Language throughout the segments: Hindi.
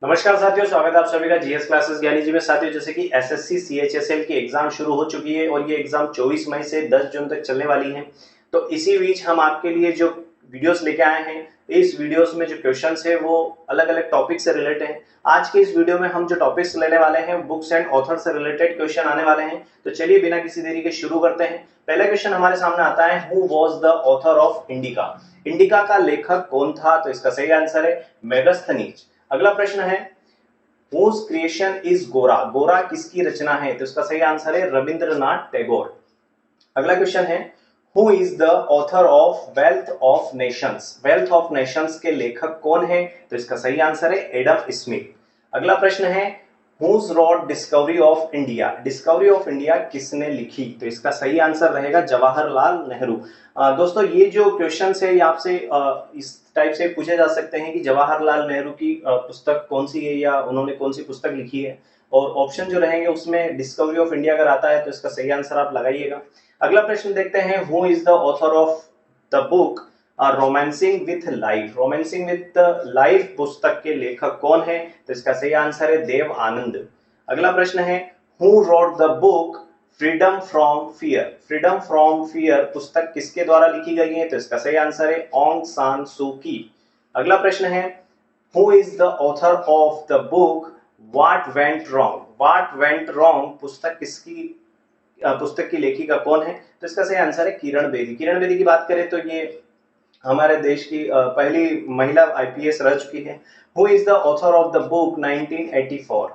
नमस्कार साथियों, स्वागत है आप सभी का जीएस क्लासेस ज्ञानी जी में। साथियों, जैसे कि एसएससी सीएचएसएल की एग्जाम शुरू हो चुकी है और ये एग्जाम 24 मई से 10 जून तक चलने वाली है। तो इसी बीच हम आपके लिए जो वीडियोस लेके आए हैं, इस वीडियोस में जो क्वेश्चंस है वो अलग अलग टॉपिक से रिलेटेड हैं। आज के इस वीडियो में हम जो टॉपिक्स लेने वाले हैं, बुक्स एंड ऑथर से रिलेटेड क्वेश्चन आने वाले हैं। तो चलिए बिना किसी देरी के शुरू करते हैं। पहला क्वेश्चन हमारे सामने आता है, who was the author of indica? Indica का लेखक कौन था? तो इसका सही आंसर है मेगास्थनीज। अगला प्रश्न है, Whose creation is गोरा? गोरा किसकी रचना है? तो इसका सही आंसर है रविंद्रनाथ टैगोर। अगला क्वेश्चन है, who is the author of wealth of Nations? Wealth of Nations के लेखक कौन है? तो इसका सही आंसर है एडम स्मिथ। अगला प्रश्न है, whose wrote Discovery of India? Discovery of India किसने लिखी? तो इसका सही आंसर रहेगा जवाहरलाल नेहरू। दोस्तों, ये जो क्वेश्चन है ये आपसे इस टाइप से पूछे जा सकते हैं कि जवाहरलाल नेहरू की पुस्तक कौन सी है या उन्होंने कौन सी पुस्तक लिखी है, और ऑप्शन जो रहेंगे उसमें डिस्कवरी ऑफ इंडिया अगर आता है तो इसका सही आंसर आप लगाइएगा। अगला प्रश्न देखते हैं, who is the author of the book romancing with life? Romancing with life पुस्तक के लेखक कौन है? तो इसका सही आंसर है देव आनंद। अगला प्रश्न है, who wrote the book freedom from fear? Freedom from fear पुस्तक किसके द्वारा लिखी गई है? तो इसका सही आंसर है ऑंग सान सू की। अगला प्रश्न है, who is the author of the book what went wrong? What went wrong पुस्तक की लेखिका कौन है? तो इसका सही आंसर है किरण बेदी। किरण बेदी की बात करें तो ये हमारे देश की पहली महिला आईपीएस रह चुकी है। Who is the author of the book 1984?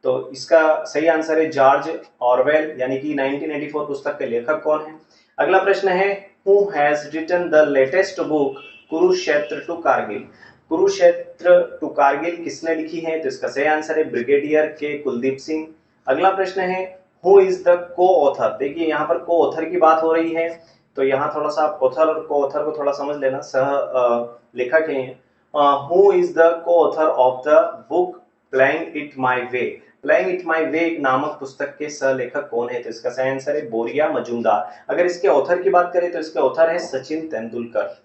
तो इसका सही आंसर है जॉर्ज ऑरवेल, यानी कि 1984 पुस्तक के लेखक कौन है? अगला प्रश्न है, who has written the latest book Kurukshetra to Kargil? Kurukshetra to Kargil किसने लिखी है? तो इसका सही आंसर है ब्रिगेडियर के कुलदीप सिंह। अगला प्रश्न है, हु इज द को ऑथर? देखिए यहाँ पर को ऑथर की बात हो रही है, तो यहाँ थोड़ा सा आप ऑथर और को ऑथर को थोड़ा समझ लेना। लेखक है। हु इज द को author of the book playing it my way? Playing it my way नामक पुस्तक के सह लेखक कौन है? तो इसका सही आंसर है बोरिया मजूमदार। अगर इसके ऑथर की बात करें तो इसके ऑथर है सचिन तेंदुलकर।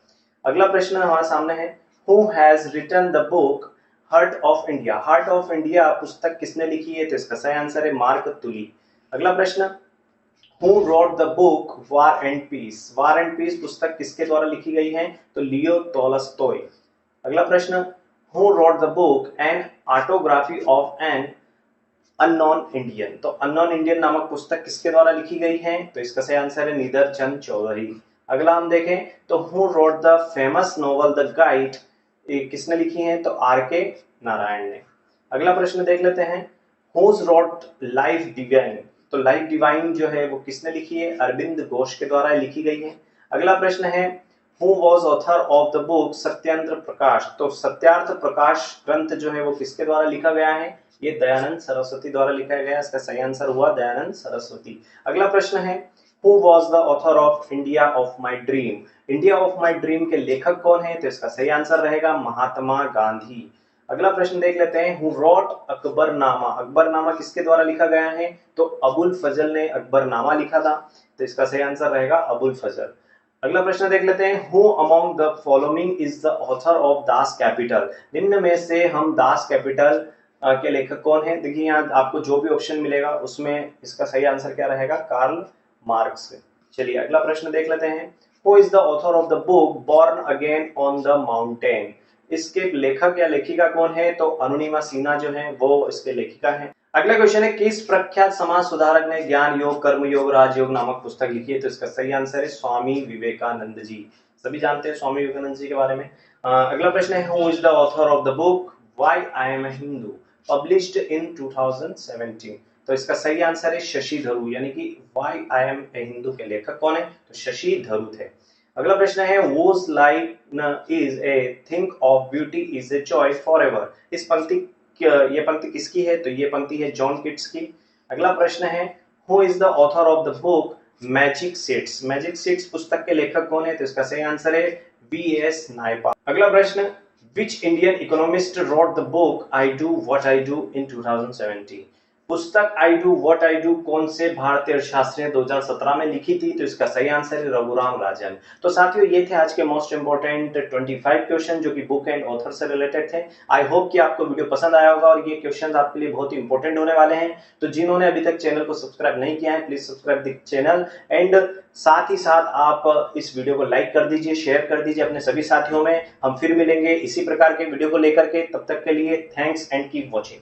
अगला प्रश्न हमारे सामने है, who has written the book Heart of India? Heart of India पुस्तक किसने लिखी है? तो इसका सही आंसर है मार्क तुली। अगला प्रश्न, who wrote the book War and Peace? War and Peace पुस्तक किसके द्वारा लिखी गई है? तो लियो टॉलस्टॉय। अगला प्रश्न, who wrote the book an autobiography of an unknown Indian? तो अननोन इंडियन नामक पुस्तक किसके द्वारा लिखी गई है? तो इसका सही आंसर है नीदर चंद चौधरी। अगला हम देखें तो who wrote the famous novel the guide? किसने लिखी है? तो आर के नारायण ने। अगला प्रश्न देख लेते हैं, हुज रोट लाइफ डिवाइन? तो लाइफ डिवाइन जो है वो किसने लिखी है? अरविंद घोष के द्वारा लिखी गई है। अगला प्रश्न है, who was author of the book Satyarth Prakash? तो सत्यार्थ प्रकाश ग्रंथ जो है वो किसके द्वारा लिखा गया है? ये दयानंद सरस्वती द्वारा लिखा गया। इसका सही आंसर हुआ दयानंद सरस्वती। अगला प्रश्न है, who was the author of India of my dream? India of my dream के लेखक कौन है? तो इसका सही आंसर रहेगा महात्मा गांधी। अगला प्रश्न देख लेते हैं, हु रोट अकबरनामा? अकबरनामा किसके द्वारा लिखा गया है? तो अबुल फजल ने अकबरनामा लिखा था। तो इसका सही आंसर रहेगा अबुल फजल। अगला प्रश्न देख लेते हैं, who among the following is the author of Das Kapital? निम्न में से हम दास कैपिटल के लेखक कौन है? देखिए यहाँ आपको जो भी ऑप्शन मिलेगा उसमें इसका सही आंसर क्या रहेगा? Karl Marx. चलिए अगला प्रश्न देख लेते हैं, who is the author of the book born again on the mountain? इसके लेखक या लेखिका कौन है? तो अनुनिमा सिन्हा जो है वो इसके लेखिका है। अगला क्वेश्चन है, किस प्रख्यात समाज सुधारक ने ज्ञान योग, कर्म योग, राजयोग नामक पुस्तक लिखी है? तो इसका सही आंसर है स्वामी विवेकानंद जी। सभी जानते हैं स्वामी विवेकानंद जी के बारे में। अगला प्रश्न है, who is the author of the book why I am a Hindu published in 2017? तो इसका सही आंसर है शशि थरूर, यानी कि why I am a Hindu के लेखक कौन है? तो शशि थरूर थे। अगला प्रश्न है, whose life is a think of beauty is a joy forever? ये पंक्ति किसकी है? तो ये पंक्ति है जॉन किट्स की। अगला प्रश्न है, who is the author of the book magic seeds? Magic seeds पुस्तक के लेखक कौन है? तो इसका सही आंसर है बीएस नायपा। अगला प्रश्न, which Indian economist wrote the book I Do What I Do in 2017? पुस्तक I do what I do कौन से भारतीय अर्थशास्त्री ने 2017 में लिखी थी? तो इसका सही आंसर है रघुराम राजन। तो साथियों ये थे आज के मोस्ट इंपोर्टेंट 25 क्वेश्चन जो कि बुक एंड ऑथर से रिलेटेड थे। आई होप कि आपको वीडियो पसंद आया होगा और ये क्वेश्चन आपके लिए बहुत ही इंपॉर्टेंट होने वाले हैं। तो जिन्होंने अभी तक चैनल को सब्सक्राइब नहीं किया है, please subscribe the channel and साथ ही साथ आप इस वीडियो को लाइक कर दीजिए, शेयर कर दीजिए अपने सभी साथियों में। हम फिर मिलेंगे इसी प्रकार के वीडियो को लेकर के, तब तक के लिए थैंक्स एंड कीप वॉचिंग।